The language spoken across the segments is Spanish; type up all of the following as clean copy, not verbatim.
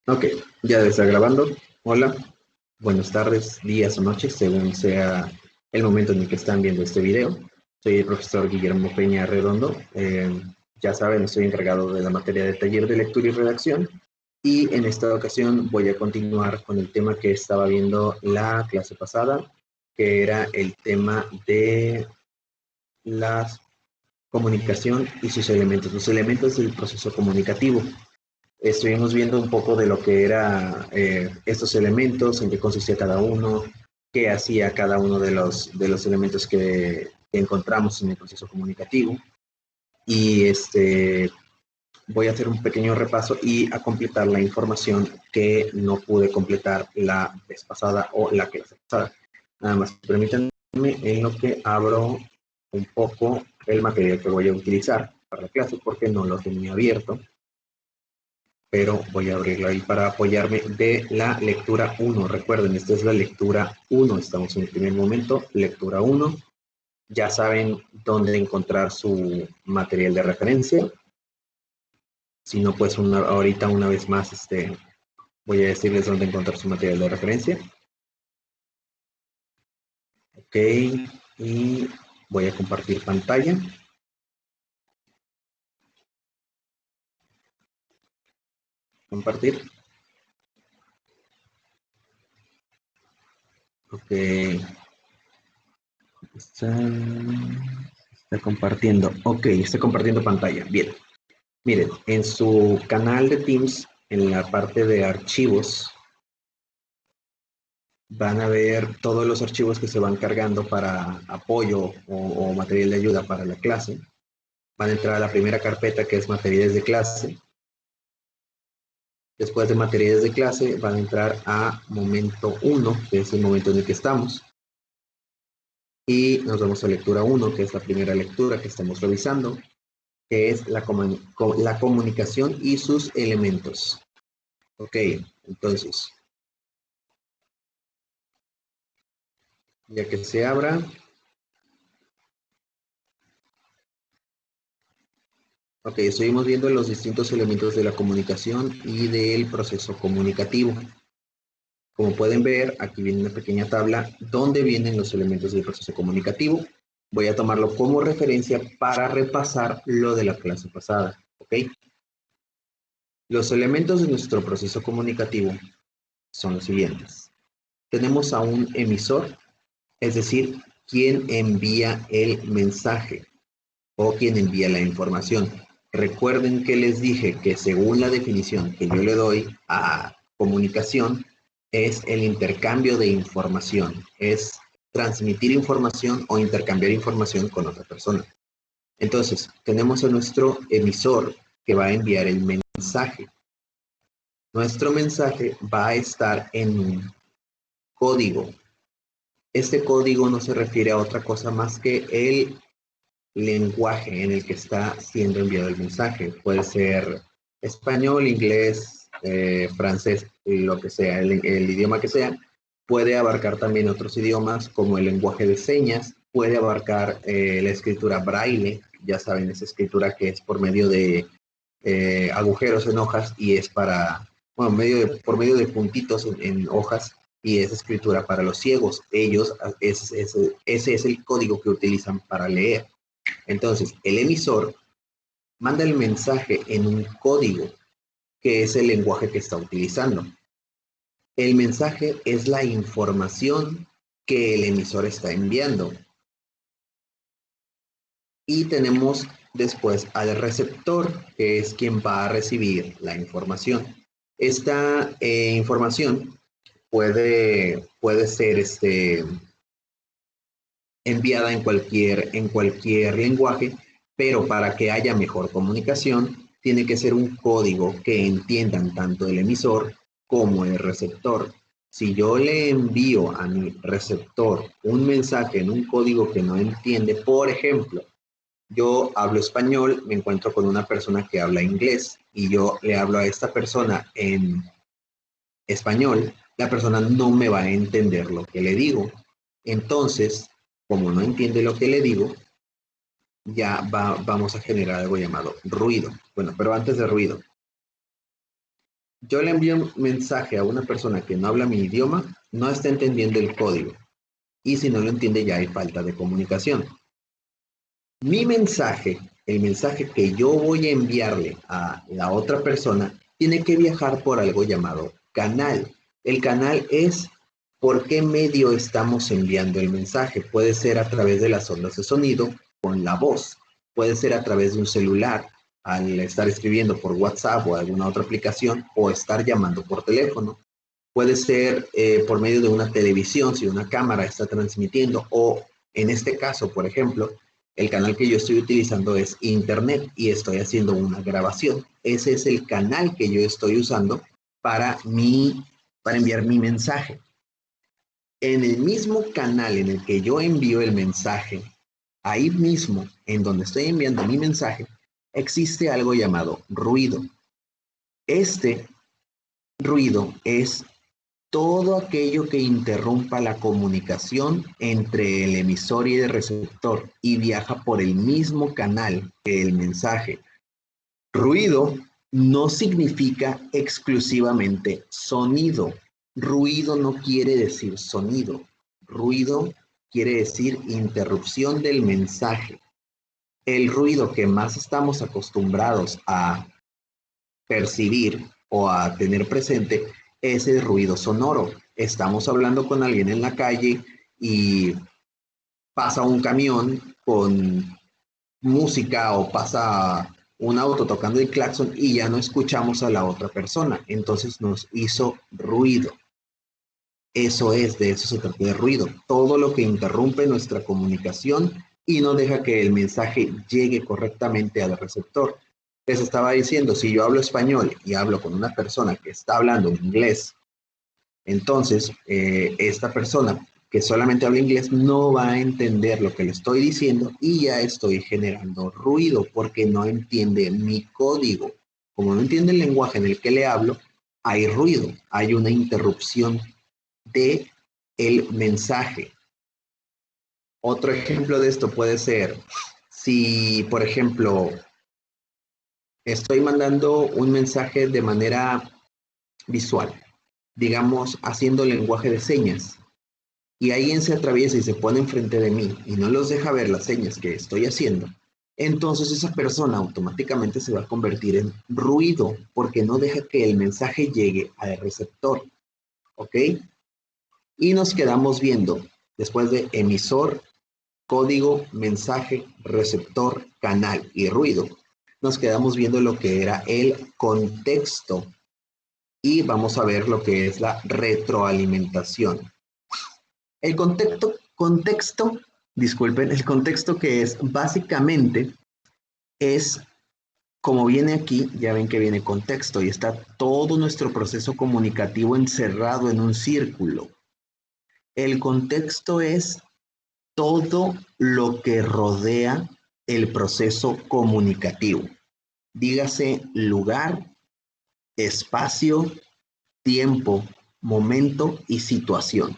Ok, ya debe estar grabando. Hola, buenas tardes, días o noches, según sea el momento en el que están viendo este video. Soy el profesor Guillermo Peña Redondo. Ya saben, estoy encargado de la materia de taller de lectura y redacción. Y en esta ocasión voy a continuar con el tema que estaba viendo la clase pasada, que era el tema de la comunicación y sus elementos, los elementos del proceso comunicativo. Estuvimos viendo un poco de lo que eran estos elementos, en qué consistía cada uno, qué hacía cada uno de los elementos que encontramos en el proceso comunicativo. Y voy a hacer un pequeño repaso y a completar la información que no pude completar la vez pasada o la clase pasada. Nada más permítanme en lo que abro un poco el material que voy a utilizar para la clase porque no lo tenía abierto, pero voy a abrirlo ahí para apoyarme de la lectura 1. Recuerden, esta es la lectura 1, estamos en el primer momento, lectura 1. Ya saben dónde encontrar su material de referencia. Si no, pues ahorita una vez más voy a decirles dónde encontrar su material de referencia. Ok, y voy a compartir pantalla. Compartir. Ok, está compartiendo. Ok, está compartiendo pantalla. Bien. Miren, en su canal de Teams, en la parte de archivos, van a ver todos los archivos que se van cargando para apoyo o material de ayuda para la clase. Van a entrar a la primera carpeta que es materiales de clase. Después de materiales de clase van a entrar a momento 1, que es el momento en el que estamos. Y nos vamos a lectura 1, que es la primera lectura que estamos revisando, que es la comunicación y sus elementos. Ok, entonces, ya que se abra, ok, estuvimos viendo los distintos elementos de la comunicación y del proceso comunicativo. Como pueden ver, aquí viene una pequeña tabla donde vienen los elementos del proceso comunicativo. Voy a tomarlo como referencia para repasar lo de la clase pasada, ¿ok? Los elementos de nuestro proceso comunicativo son los siguientes. Tenemos a un emisor, es decir, quien envía el mensaje o quien envía la información. Recuerden que les dije que según la definición que yo le doy a comunicación, es el intercambio de información, es transmitir información o intercambiar información con otra persona. Entonces, tenemos a nuestro emisor que va a enviar el mensaje. Nuestro mensaje va a estar en un código. Este código no se refiere a otra cosa más que el lenguaje en el que está siendo enviado el mensaje. Puede ser español, inglés, francés, lo que sea, el idioma que sea. Puede abarcar también otros idiomas como el lenguaje de señas, puede abarcar la escritura braille, ya saben, esa escritura que es por medio de agujeros en hojas y es para, bueno, por medio de puntitos en hojas y es escritura para los ciegos. Ellos, ese es el código que utilizan para leer. Entonces, el emisor manda el mensaje en un código, que es el lenguaje que está utilizando. El mensaje es la información que el emisor está enviando. Y tenemos después al receptor, que es quien va a recibir la información. Esta información puede ser enviada en cualquier lenguaje, pero para que haya mejor comunicación, tiene que ser un código que entiendan tanto el emisor como el receptor. Si yo le envío a mi receptor un mensaje en un código que no entiende, por ejemplo, yo hablo español, me encuentro con una persona que habla inglés y yo le hablo a esta persona en español, la persona no me va a entender lo que le digo. Entonces, como no entiende lo que le digo, vamos a generar algo llamado ruido. Bueno, pero antes de ruido, yo le envío un mensaje a una persona que no habla mi idioma, no está entendiendo el código. Y si no lo entiende, ya hay falta de comunicación. Mi mensaje, el mensaje que yo voy a enviarle a la otra persona, tiene que viajar por algo llamado canal. El canal es por qué medio estamos enviando el mensaje. Puede ser a través de las ondas de sonido con la voz, puede ser a través de un celular al estar escribiendo por WhatsApp o alguna otra aplicación o estar llamando por teléfono. Puede ser por medio de una televisión, si una cámara está transmitiendo, o en este caso, por ejemplo, el canal que yo estoy utilizando es Internet y estoy haciendo una grabación. Ese es el canal que yo estoy usando para, para enviar mi mensaje. En el mismo canal en el que yo envío el mensaje, ahí mismo, en donde estoy enviando mi mensaje, existe algo llamado ruido. Este ruido es todo aquello que interrumpa la comunicación entre el emisor y el receptor y viaja por el mismo canal que el mensaje. Ruido no significa exclusivamente sonido. Ruido no quiere decir sonido. Ruido quiere decir interrupción del mensaje. El ruido que más estamos acostumbrados a percibir o a tener presente es el ruido sonoro. Estamos hablando con alguien en la calle y pasa un camión con música o pasa un auto tocando el claxon y ya no escuchamos a la otra persona. Entonces nos hizo ruido. Eso es, de eso se trata de ruido. Todo lo que interrumpe nuestra comunicación y no deja que el mensaje llegue correctamente al receptor. Les estaba diciendo, si yo hablo español y hablo con una persona que está hablando en inglés, entonces esta persona que solamente habla inglés no va a entender lo que le estoy diciendo y ya estoy generando ruido porque no entiende mi código. Como no entiende el lenguaje en el que le hablo, hay ruido, hay una interrupción de el mensaje. Otro ejemplo de esto puede ser si, por ejemplo, estoy mandando un mensaje de manera visual, digamos, haciendo lenguaje de señas, y alguien se atraviesa y se pone enfrente de mí y no los deja ver las señas que estoy haciendo, entonces esa persona automáticamente se va a convertir en ruido porque no deja que el mensaje llegue al receptor, ¿ok? Y nos quedamos viendo, después de emisor, código, mensaje, receptor, canal y ruido, nos quedamos viendo lo que era el contexto y vamos a ver lo que es la retroalimentación. El disculpen, el contexto que es básicamente es como viene aquí, ya ven que viene contexto y está todo nuestro proceso comunicativo encerrado en un círculo. El contexto es todo lo que rodea el proceso comunicativo. Dígase lugar, espacio, tiempo, momento y situación.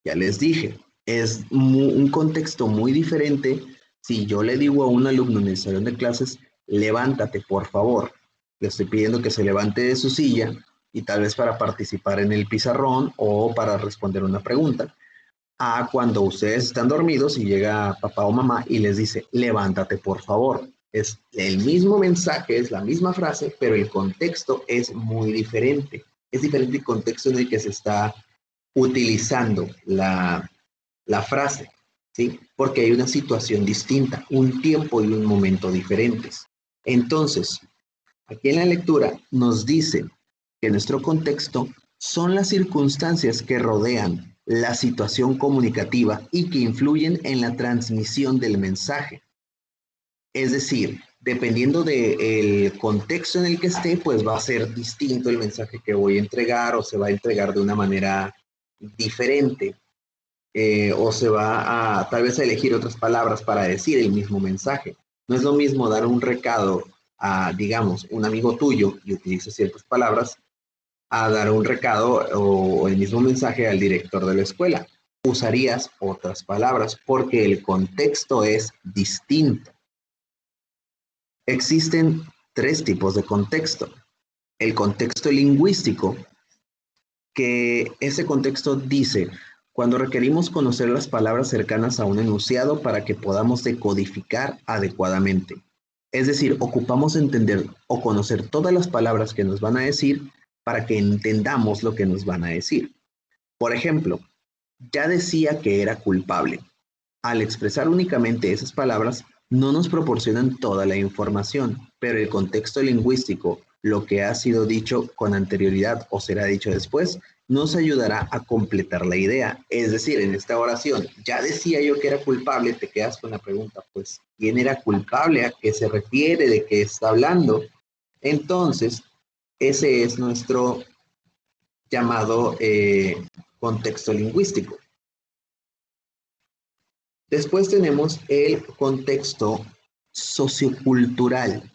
Ya les dije, es un contexto muy diferente si yo le digo a un alumno en el salón de clases, levántate, por favor. Le estoy pidiendo que se levante de su silla y tal vez para participar en el pizarrón o para responder una pregunta, a cuando ustedes están dormidos y llega papá o mamá y les dice, levántate, por favor. Es el mismo mensaje, es la misma frase, pero el contexto es muy diferente. Es diferente el contexto en el que se está utilizando la frase, ¿sí? Porque hay una situación distinta, un tiempo y un momento diferentes. Entonces, aquí en la lectura nos dice que nuestro contexto son las circunstancias que rodean la situación comunicativa y que influyen en la transmisión del mensaje. Es decir, dependiendo del contexto en el que esté, pues va a ser distinto el mensaje que voy a entregar o se va a entregar de una manera diferente o se va a tal vez a elegir otras palabras para decir el mismo mensaje. No es lo mismo dar un recado a, digamos, un amigo tuyo y utiliza ciertas palabras, a dar un recado o el mismo mensaje al director de la escuela. Usarías otras palabras porque el contexto es distinto. Existen tres tipos de contexto. el contexto lingüístico, que ese contexto dice, cuando requerimos conocer las palabras cercanas a un enunciado para que podamos decodificar adecuadamente. Es decir, ocupamos entender o conocer todas las palabras que nos van a decir para que entendamos lo que nos van a decir. Por ejemplo, ya decía que era culpable. Al expresar únicamente esas palabras, no nos proporcionan toda la información, pero el contexto lingüístico, lo que ha sido dicho con anterioridad o será dicho después, nos ayudará a completar la idea. Es decir, en esta oración, ya decía yo que era culpable, te quedas con la pregunta, pues, ¿quién era culpable? ¿A qué se refiere? ¿De qué está hablando? Entonces, ese es nuestro llamado contexto lingüístico. Después tenemos el contexto sociocultural.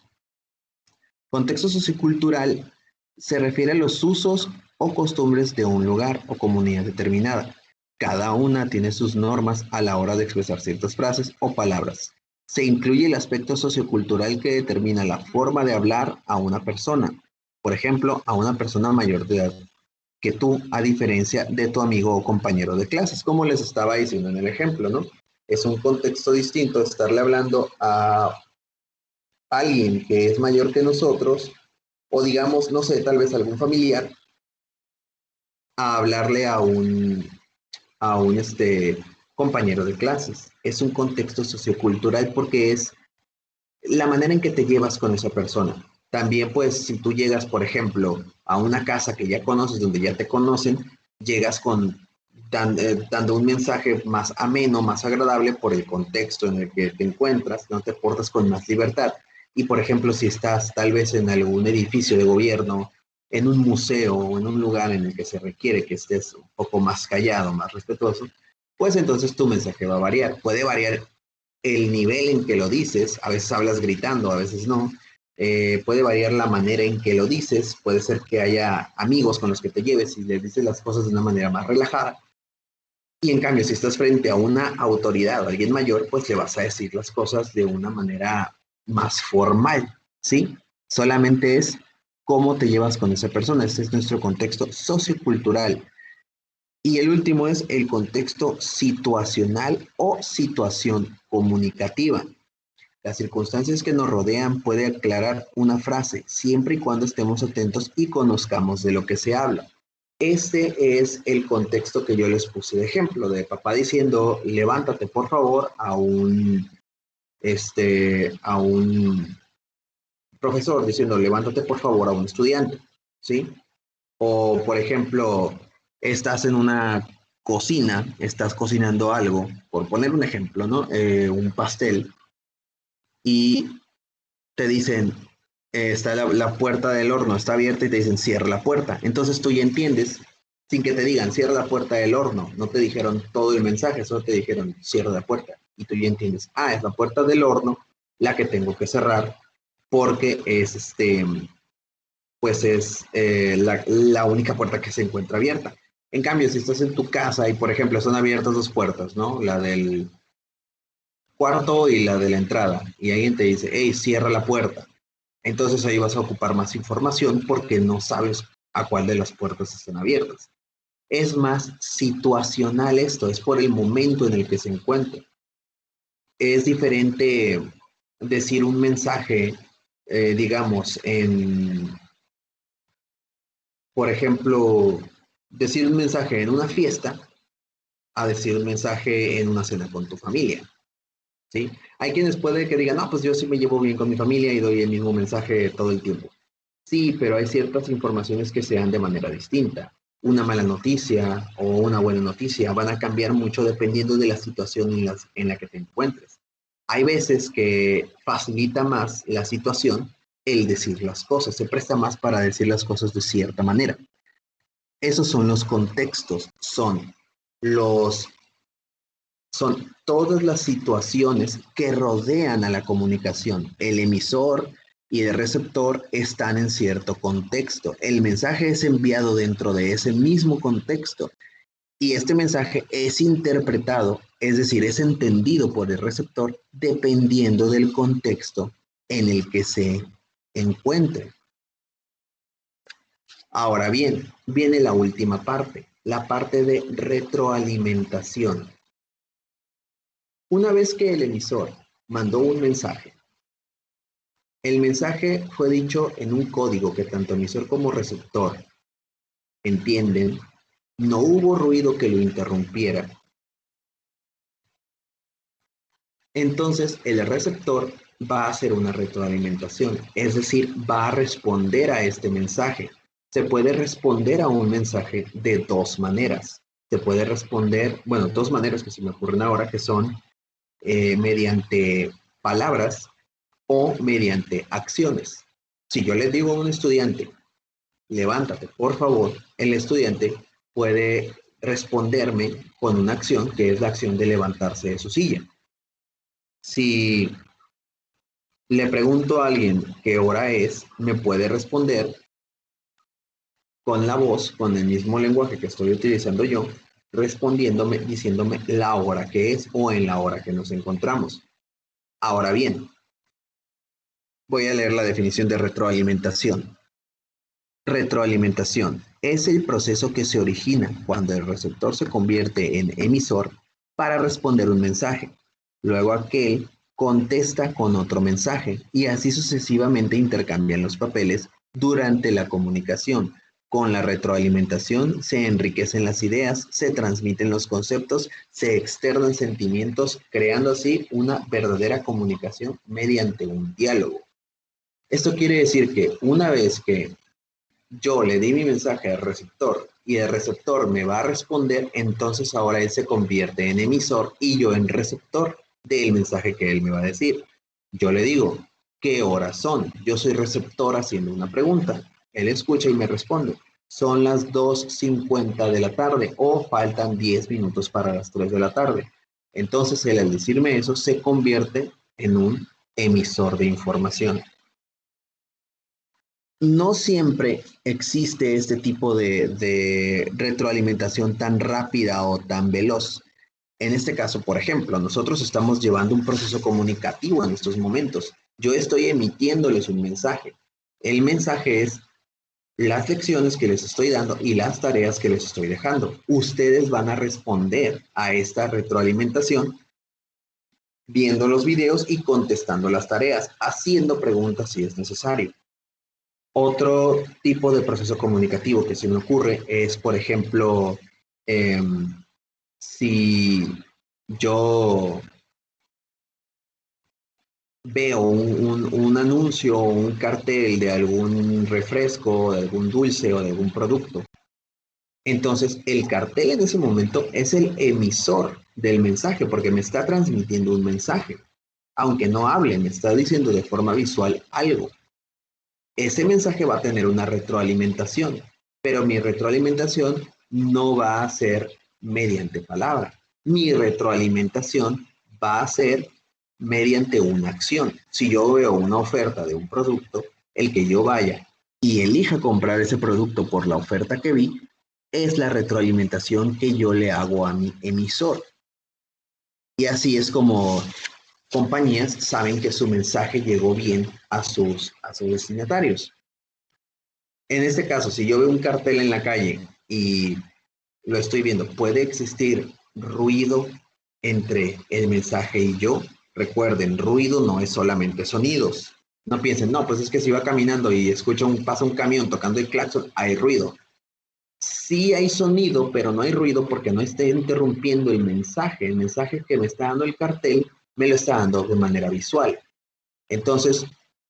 Contexto sociocultural se refiere a los usos o costumbres de un lugar o comunidad determinada. Cada una tiene sus normas a la hora de expresar ciertas frases o palabras. Se incluye el aspecto sociocultural que determina la forma de hablar a una persona. Por ejemplo, a una persona mayor de edad que tú, a diferencia de tu amigo o compañero de clases, como les estaba diciendo en el ejemplo, ¿no? Es un contexto distinto estarle hablando a alguien que es mayor que nosotros, o digamos, no sé, tal vez algún familiar, a hablarle a un compañero de clases. Es un contexto sociocultural porque es la manera en que te llevas con esa persona. También, pues, si tú llegas, por ejemplo, a una casa que ya conoces, donde ya te conocen, llegas dando un mensaje más ameno, más agradable por el contexto en el que te encuentras, no te portas con más libertad. Y, por ejemplo, si estás tal vez en algún edificio de gobierno, en un museo o en un lugar en el que se requiere que estés un poco más callado, más respetuoso, pues entonces tu mensaje va a variar. Puede variar el nivel en que lo dices, a veces hablas gritando, a veces no, puede variar la manera en que lo dices, puede ser que haya amigos con los que te lleves y les dices las cosas de una manera más relajada, y en cambio si estás frente a una autoridad o alguien mayor, pues le vas a decir las cosas de una manera más formal, ¿sí? Solamente es cómo te llevas con esa persona, este es nuestro contexto sociocultural. Y el último es el contexto situacional o situación comunicativa. Las circunstancias que nos rodean puede aclarar una frase, siempre y cuando estemos atentos y conozcamos de lo que se habla. Este es el contexto que yo les puse de ejemplo, de papá diciendo, levántate por favor a un profesor diciendo, levántate por favor a un estudiante, ¿sí? O, por ejemplo, estás en una cocina, estás cocinando algo, por poner un ejemplo, ¿no? Un pastel, y te dicen, está la puerta del horno, está abierta y te dicen, cierra la puerta. Entonces tú ya entiendes, sin que te digan, cierra la puerta del horno. No te dijeron todo el mensaje, solo te dijeron, cierra la puerta. Y tú ya entiendes, es la puerta del horno la que tengo que cerrar porque es pues es la única puerta que se encuentra abierta. En cambio, si estás en tu casa y, por ejemplo, están abiertas dos puertas, ¿no? La del cuarto y la de la entrada, y alguien te dice, hey, cierra la puerta. Entonces ahí vas a ocupar más información porque no sabes a cuál de las puertas están abiertas. Es más situacional esto, es por el momento en el que se encuentra. Es diferente decir un mensaje, digamos, por ejemplo, decir un mensaje en una fiesta a decir un mensaje en una cena con tu familia, ¿sí? Hay quienes puede que digan, no, pues yo sí me llevo bien con mi familia y doy el mismo mensaje todo el tiempo. Sí, pero hay ciertas informaciones que se dan de manera distinta. Una mala noticia o una buena noticia van a cambiar mucho dependiendo de la situación en la que te encuentres. Hay veces que facilita más la situación el decir las cosas, se presta más para decir las cosas de cierta manera. Esos son los contextos, los, son todas las situaciones que rodean a la comunicación. El emisor y el receptor están en cierto contexto. El mensaje es enviado dentro de ese mismo contexto y este mensaje es interpretado, es decir, es entendido por el receptor dependiendo del contexto en el que se encuentre. Ahora bien, viene la última parte, la parte de retroalimentación. Una vez que el emisor mandó un mensaje, el mensaje fue dicho en un código que tanto emisor como receptor entienden, no hubo ruido que lo interrumpiera. Entonces el receptor va a hacer una retroalimentación, es decir, va a responder a este mensaje. Se puede responder a un mensaje de dos maneras. Se puede responder, bueno, dos maneras que se me ocurren ahora, que son mediante palabras o mediante acciones. Si yo le digo a un estudiante, levántate, por favor, el estudiante puede responderme con una acción que es la acción de levantarse de su silla. Si le pregunto a alguien qué hora es, me puede responder con la voz, con el mismo lenguaje que estoy utilizando yo, respondiéndome, diciéndome la hora que es o en la hora que nos encontramos. Ahora bien, voy a leer la definición de retroalimentación. Retroalimentación es el proceso que se origina cuando el receptor se convierte en emisor para responder un mensaje. Luego aquel contesta con otro mensaje y así sucesivamente intercambian los papeles durante la comunicación. Con la retroalimentación se enriquecen las ideas, se transmiten los conceptos, se externan sentimientos, creando así una verdadera comunicación mediante un diálogo. Esto quiere decir que una vez que yo le di mi mensaje al receptor y el receptor me va a responder, entonces ahora él se convierte en emisor y yo en receptor del mensaje que él me va a decir. Yo le digo, ¿qué horas son? Yo soy receptor haciendo una pregunta. Él escucha y me responde, son las 2:50 de la tarde o faltan 10 minutos para las 3 de la tarde. Entonces él al decirme eso se convierte en un emisor de información. No siempre existe este tipo de retroalimentación tan rápida o tan veloz. En este caso, por ejemplo, nosotros estamos llevando un proceso comunicativo en estos momentos. Yo estoy emitiéndoles un mensaje. El mensaje es las lecciones que les estoy dando y las tareas que les estoy dejando. Ustedes van a responder a esta retroalimentación viendo los videos y contestando las tareas, haciendo preguntas si es necesario. Otro tipo de proceso comunicativo que se me ocurre es, por ejemplo, si yo veo un anuncio o un cartel de algún refresco, de algún dulce o de algún producto, entonces el cartel en ese momento es el emisor del mensaje porque me está transmitiendo un mensaje. Aunque no hable, me está diciendo de forma visual algo. Ese mensaje va a tener una retroalimentación, pero mi retroalimentación no va a ser mediante palabra. Mi retroalimentación va a ser mediante una acción. Si yo veo una oferta de un producto, el que yo vaya y elija comprar ese producto por la oferta que vi, es la retroalimentación que yo le hago a mi emisor. Y así es como compañías saben que su mensaje llegó bien a sus destinatarios. En este caso, si yo veo un cartel en la calle y lo estoy viendo, ¿puede existir ruido entre el mensaje y yo? Recuerden, ruido no es solamente sonidos. No piensen, no, pues es que si va caminando y pasa un camión tocando el claxon, hay ruido. Sí hay sonido, pero no hay ruido porque no está interrumpiendo el mensaje. El mensaje que me está dando el cartel me lo está dando de manera visual. Entonces,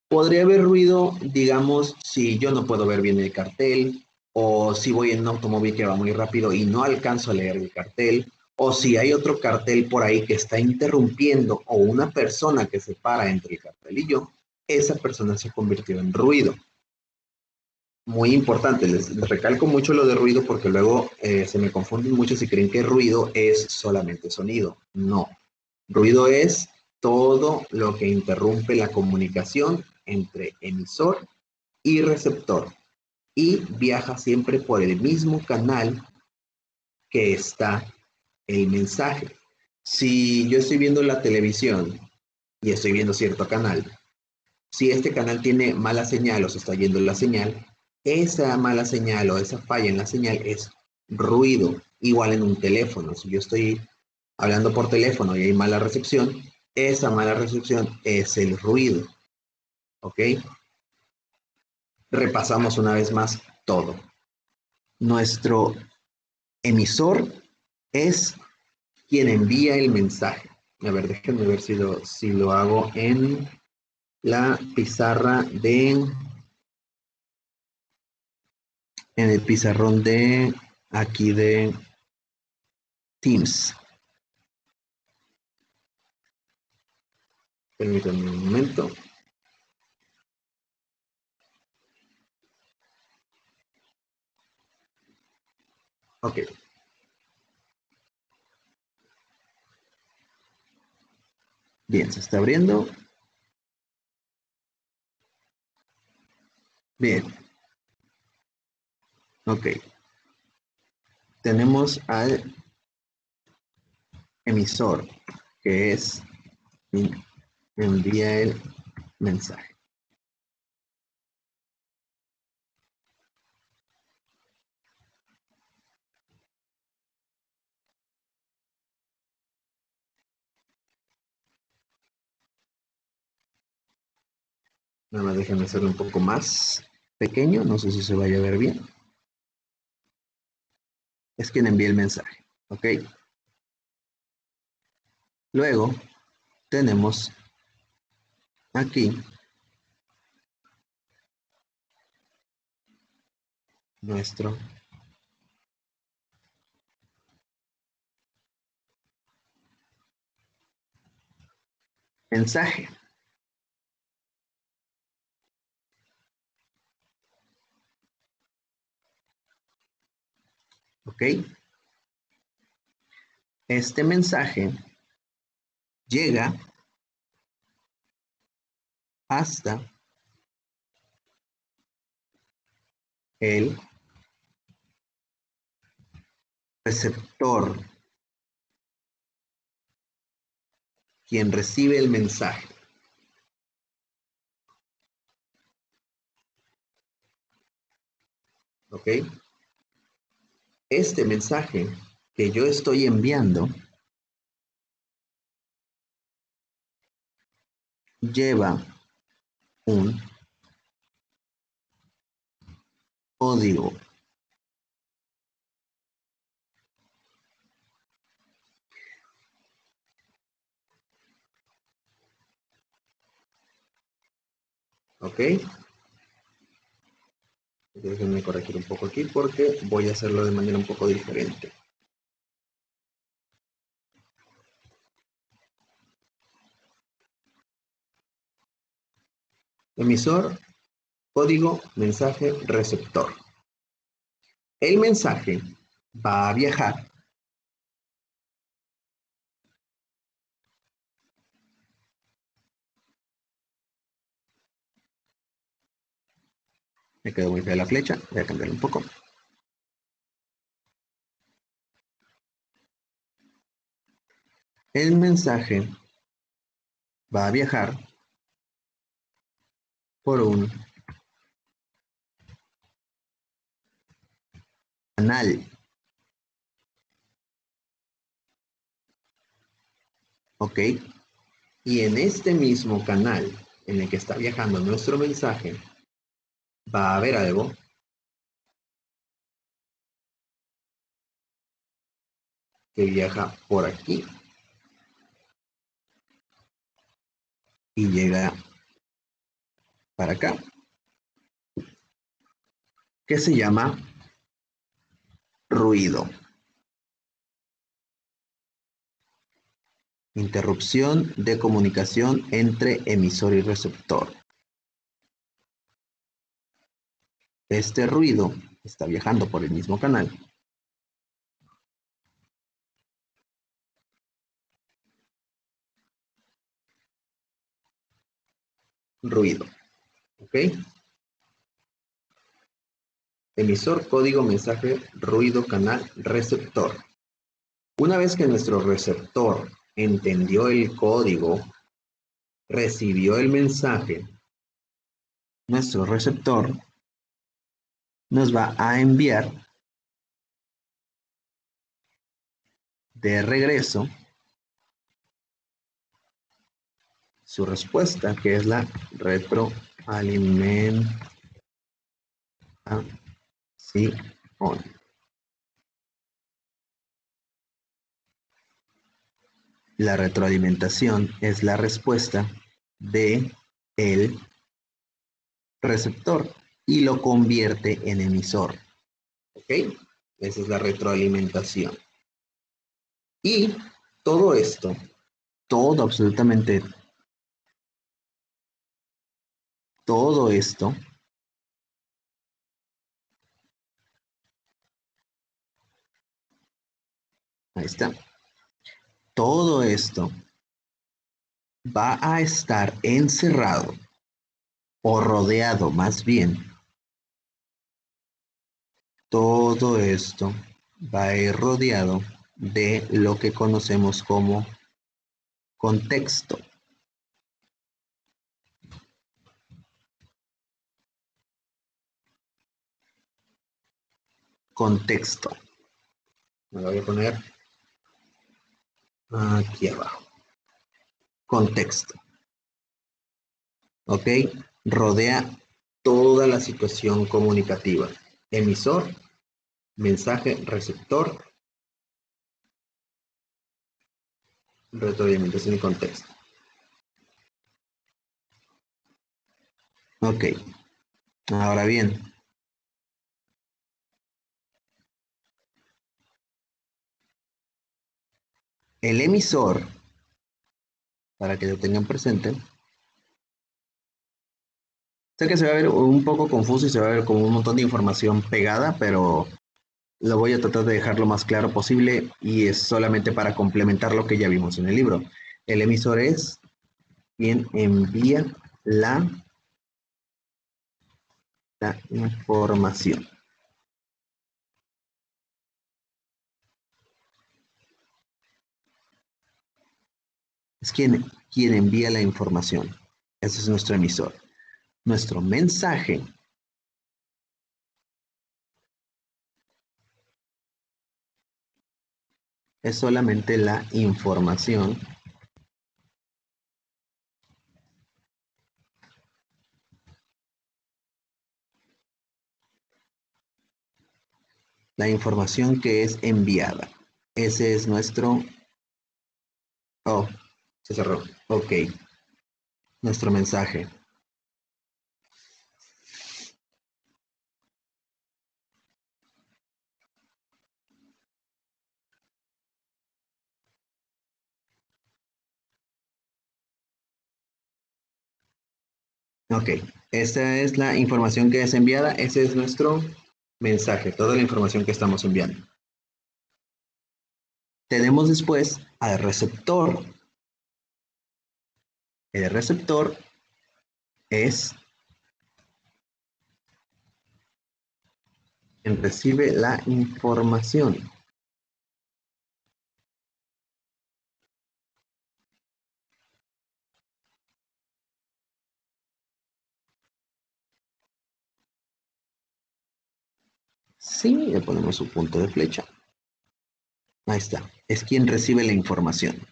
podría haber ruido, digamos, si yo no puedo ver bien el cartel, o si voy en un automóvil que va muy rápido y no alcanzo a leer el cartel, o si hay otro cartel por ahí que está interrumpiendo, o una persona que se para entre el cartel y yo, esa persona se convirtió en ruido. Muy importante, les recalco mucho lo de ruido porque luego se me confunden mucho si creen que ruido es solamente sonido. No, ruido es todo lo que interrumpe la comunicación entre emisor y receptor y viaja siempre por el mismo canal que está el mensaje. Si yo estoy viendo la televisión y estoy viendo cierto canal, si este canal tiene mala señal o se está yendo la señal, Esa mala señal o esa falla en la señal es ruido, igual en un teléfono. Si yo estoy hablando por teléfono y hay mala recepción, esa mala recepción es el ruido, ¿ok? Repasamos una vez más todo. Nuestro emisor es quien envía el mensaje. A ver, déjenme ver si lo hago en la pizarra en el pizarrón de aquí de Teams. Permítanme un momento. Ok. Bien, se está abriendo. Bien. Ok. Tenemos al emisor, que es quien envía el mensaje. Nada más déjenme hacerlo un poco más pequeño. No sé si se vaya a ver bien. Es quien envía el mensaje. Ok. Luego tenemos aquí nuestro mensaje. ¿Ok? Este mensaje llega hasta el receptor, quien recibe el mensaje. ¿Ok? Este mensaje que yo estoy enviando lleva un código. ¿Ok? Déjenme corregir un poco aquí porque voy a hacerlo de manera un poco diferente. Emisor, código, mensaje, receptor. El mensaje va a viajar me quedó muy fea la flecha, voy a cambiarla un poco. El mensaje va a viajar por un canal, ¿ok? Y en este mismo canal en el que está viajando nuestro mensaje, va a haber algo que viaja por aquí y llega para acá, que se llama ruido. Interrupción de comunicación entre emisor y receptor. Este ruido está viajando por el mismo canal. Ruido, ¿ok? Emisor, código, mensaje, ruido, canal, receptor. Una vez que nuestro receptor entendió el código, recibió el mensaje, nuestro receptor nos va a enviar de regreso su respuesta, que es la retroalimentación. La retroalimentación es la respuesta de el receptor y lo convierte en emisor. ¿Ok? Esa es la retroalimentación. Y todo esto, absolutamente todo esto, ahí está, todo esto va a estar encerrado o rodeado más bien. Todo esto va a ir rodeado de lo que conocemos como contexto. Contexto. Me lo voy a poner aquí abajo. Contexto. ¿Ok? Rodea toda la situación comunicativa. Emisor, mensaje, receptor, retroalimentación y contexto. Ok. Ahora bien, el emisor, para que lo tengan presente, sé que se va a ver un poco confuso y se va a ver como un montón de información pegada, pero lo voy a tratar de dejar lo más claro posible y es solamente para complementar lo que ya vimos en el libro. El emisor es quien envía la información. Es quien envía la información. Ese es nuestro emisor. Nuestro mensaje es solamente la información que es enviada. Ese es nuestro... Oh, se cerró. Ok, nuestro mensaje. Ok, esta es la información que es enviada. Ese es nuestro mensaje, toda la información que estamos enviando. Tenemos después al receptor. El receptor es quien recibe la información. Sí, le ponemos su punto de flecha. Ahí está. Es quien recibe la información.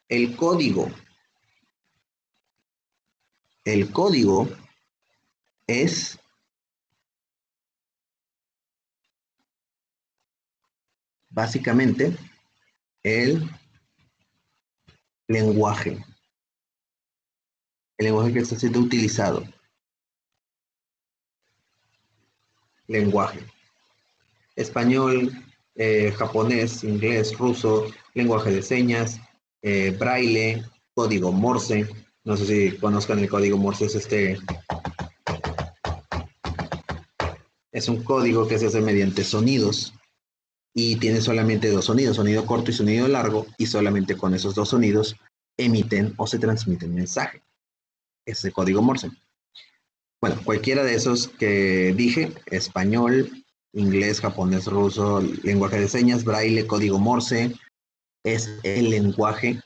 El código. El código es básicamente el lenguaje. El lenguaje que está siendo utilizado. Lenguaje. Español, japonés, inglés, ruso, lenguaje de señas, braille, código Morse. No sé si conozcan el código Morse, es un código que se hace mediante sonidos y tiene solamente dos sonidos, sonido corto y sonido largo, y solamente con esos dos sonidos emiten o se transmiten mensaje. Ese código Morse. Bueno, cualquiera de esos que dije, español, inglés, japonés, ruso, lenguaje de señas, braille, código Morse, es el lenguaje,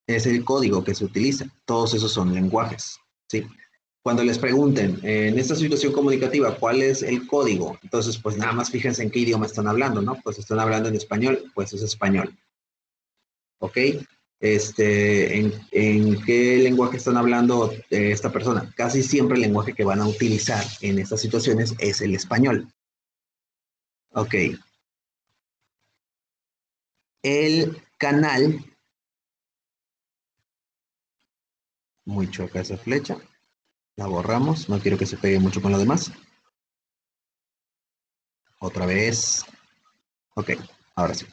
es el código que se utiliza. Todos esos son lenguajes, ¿sí? Cuando les pregunten en esta situación comunicativa cuál es el código, entonces pues nada más fíjense en qué idioma están hablando, ¿no? Pues están hablando en español, pues es español, ¿ok? ¿En qué lenguaje están hablando esta persona? Casi siempre el lenguaje que van a utilizar en estas situaciones es el español. Ok, el canal, muy choca esa flecha, la borramos, no quiero que se pegue mucho con lo demás. Otra vez, ok, ahora sí.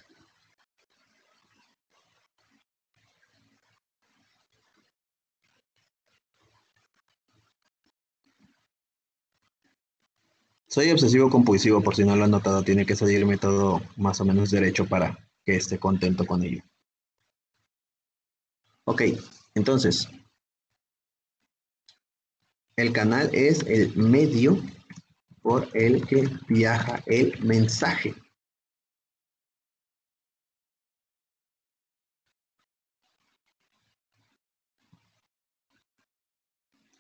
Soy obsesivo compulsivo, por si no lo han notado, tiene que salirme todo más o menos derecho para que esté contento con ello. Ok, entonces, el canal es el medio por el que viaja el mensaje.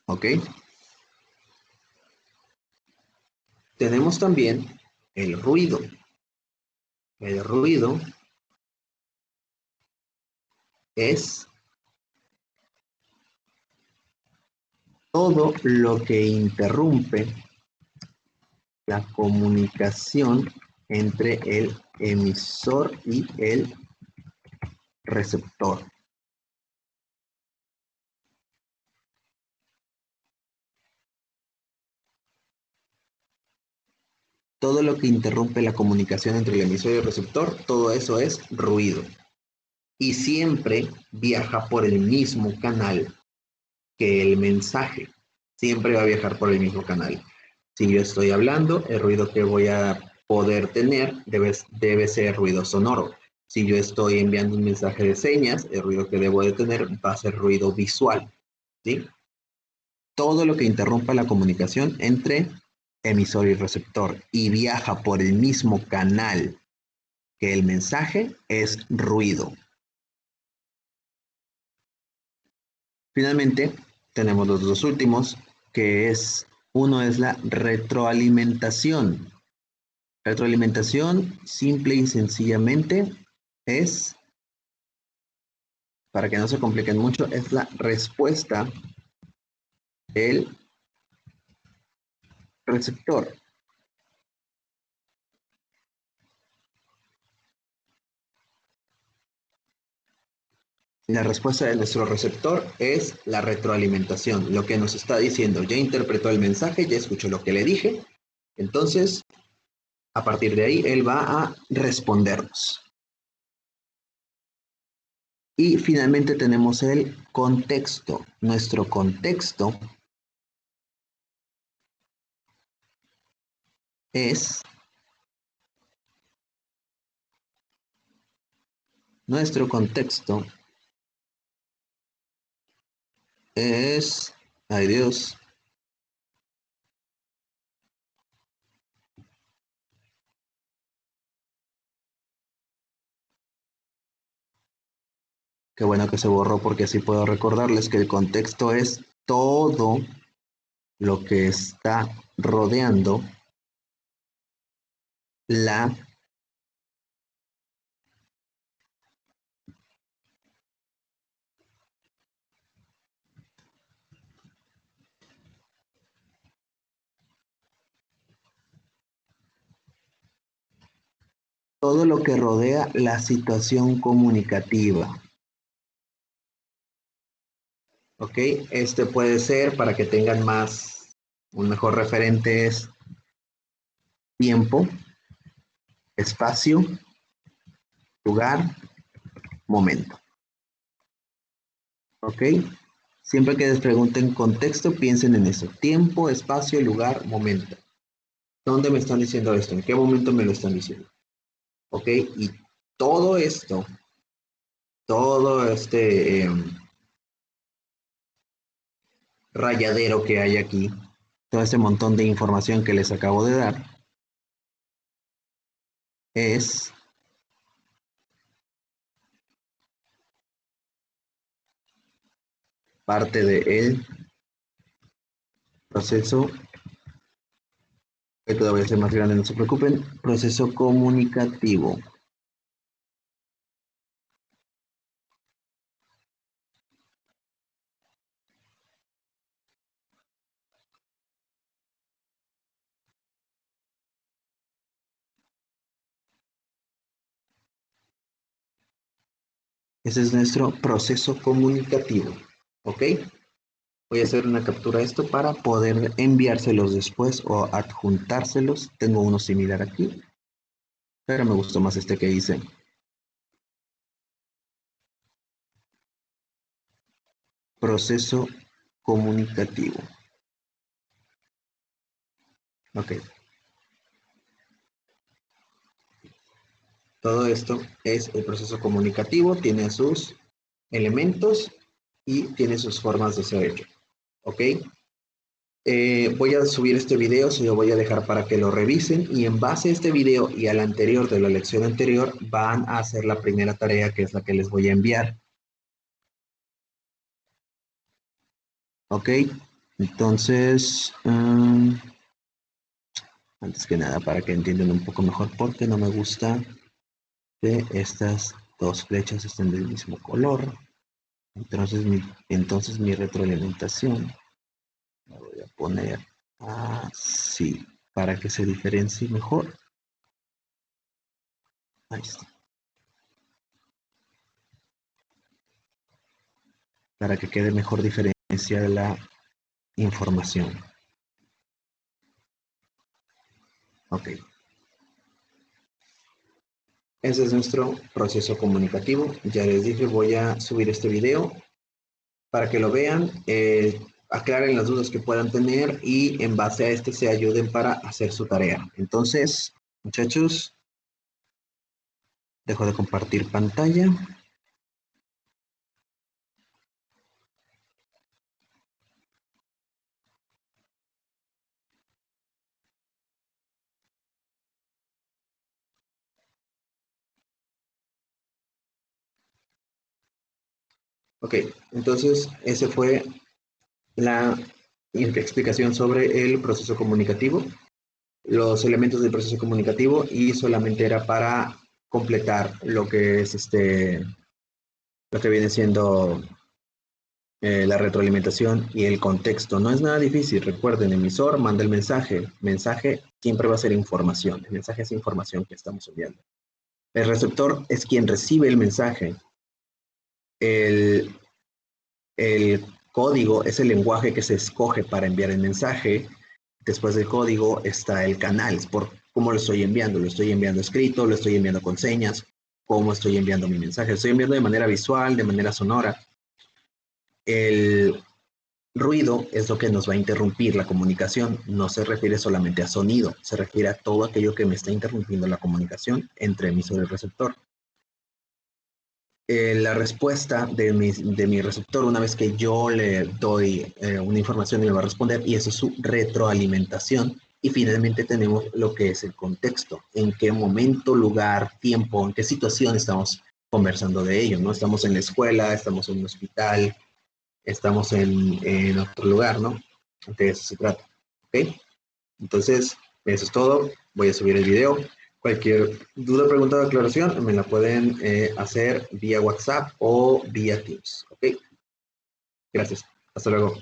¿Ok? Tenemos también el ruido. El ruido es todo lo que interrumpe la comunicación entre el emisor y el receptor. Todo lo que interrumpe la comunicación entre el emisor y el receptor, todo eso es ruido. Y siempre viaja por el mismo canal que el mensaje. Siempre va a viajar por el mismo canal. Si yo estoy hablando, el ruido que voy a poder tener debe ser ruido sonoro. Si yo estoy enviando un mensaje de señas, el ruido que debo de tener va a ser ruido visual. ¿Sí? Todo lo que interrumpa la comunicación entre emisor y receptor y viaja por el mismo canal que el mensaje es ruido. Finalmente, tenemos los dos últimos, que es, uno es la retroalimentación. Retroalimentación, simple y sencillamente, es, para que no se compliquen mucho, es la respuesta del receptor. La respuesta de nuestro receptor es la retroalimentación, lo que nos está diciendo, ya interpretó el mensaje, ya escuchó lo que le dije, entonces, a partir de ahí, él va a respondernos. Y finalmente tenemos el contexto. Nuestro contexto es nuestro contexto es, ay Dios, qué bueno que se borró porque así puedo recordarles que el contexto es todo lo que está rodeando la, todo lo que rodea la situación comunicativa. ¿Ok? Este puede ser para que tengan un mejor referente es tiempo, espacio, lugar, momento. ¿Ok? Siempre que les pregunten contexto, piensen en eso. Tiempo, espacio, lugar, momento. ¿Dónde me están diciendo esto? ¿En qué momento me lo están diciendo? ¿Ok? Y todo esto, todo rayadero que hay aquí, todo este montón de información que les acabo de dar, es parte de el Proceso, que todavía es más grande, no se preocupen. Proceso comunicativo. Ese es nuestro proceso comunicativo. ¿Ok? Voy a hacer una captura de esto para poder enviárselos después o adjuntárselos. Tengo uno similar aquí, pero me gustó más este que hice. Proceso comunicativo. Ok. Todo esto es el proceso comunicativo, tiene sus elementos y tiene sus formas de ser hecho. ¿Ok? Voy a subir este video, se lo voy a dejar para que lo revisen y en base a este video y al anterior de la lección anterior van a hacer la primera tarea que es la que les voy a enviar. ¿Ok? Entonces, antes que nada, para que entiendan un poco mejor, porque no me gusta que estas dos flechas estén del mismo color. Entonces mi retroalimentación la voy a poner así, para que se diferencie mejor. Ahí está. Para que quede mejor diferenciada la información. Ok. Ese es nuestro proceso comunicativo. Ya les dije, voy a subir este video para que lo vean, aclaren las dudas que puedan tener y en base a este se ayuden para hacer su tarea. Entonces, muchachos, dejo de compartir pantalla. Ok, entonces esa fue la explicación sobre el proceso comunicativo, los elementos del proceso comunicativo y solamente era para completar lo que es lo que viene siendo la retroalimentación y el contexto. No es nada difícil, recuerden, emisor manda el mensaje, mensaje siempre va a ser información, el mensaje es información que estamos enviando. El receptor es quien recibe el mensaje, el, el código es el lenguaje que se escoge para enviar el mensaje. Después del código está el canal, es por cómo lo estoy enviando escrito, lo estoy enviando con señas, cómo estoy enviando mi mensaje, lo estoy enviando de manera visual, de manera sonora. El ruido es lo que nos va a interrumpir la comunicación, no se refiere solamente a sonido, se refiere a todo aquello que me está interrumpiendo la comunicación entre emisor y receptor. La respuesta de mi receptor, una vez que yo le doy una información, y me va a responder, y eso es su retroalimentación. Y finalmente tenemos lo que es el contexto, en qué momento, lugar, tiempo, en qué situación estamos conversando de ello, ¿no? Estamos en la escuela, estamos en un hospital, estamos en otro lugar, ¿no? De eso se trata, ¿ok? Entonces, eso es todo. Voy a subir el video. Cualquier duda, pregunta o aclaración me la pueden hacer vía WhatsApp o vía Teams, ¿ok? Gracias. Hasta luego.